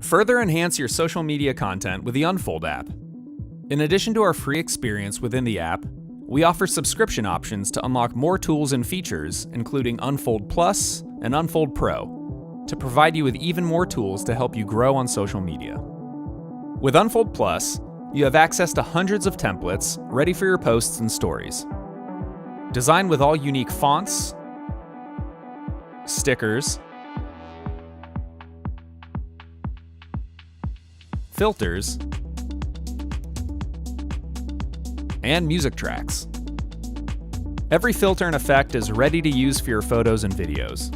Further enhance your social media content with the Unfold app. In addition to our free experience within the app, we offer subscription options to unlock more tools and features, including Unfold Plus and Unfold Pro, to provide you with even more tools to help you grow on social media. With Unfold Plus, you have access to hundreds of templates ready for your posts and stories. Designed with all unique fonts, stickers, filters, and music tracks. Every filter and effect is ready to use for your photos and videos.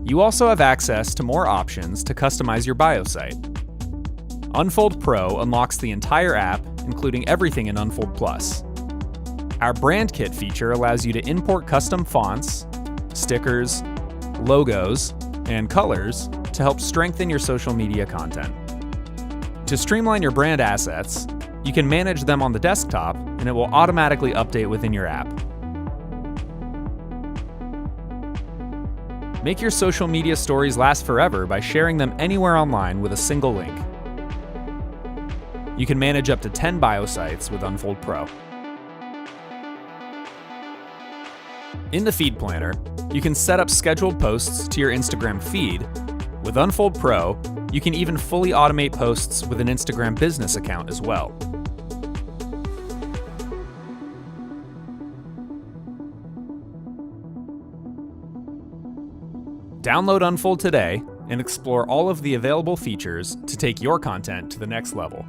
You also have access to more options to customize your bio site. Unfold Pro unlocks the entire app, including everything in Unfold Plus. Our Brand Kit feature allows you to import custom fonts, stickers, logos, and colors to help strengthen your social media content. To streamline your brand assets, you can manage them on the desktop, and it will automatically update within your app. Make your social media stories last forever by sharing them anywhere online with a single link. You can manage up to 10 bio sites with Unfold Pro. In the Feed Planner, you can set up scheduled posts to your Instagram feed. With Unfold Pro, you can even fully automate posts with an Instagram business account as well. Download Unfold today and explore all of the available features to take your content to the next level.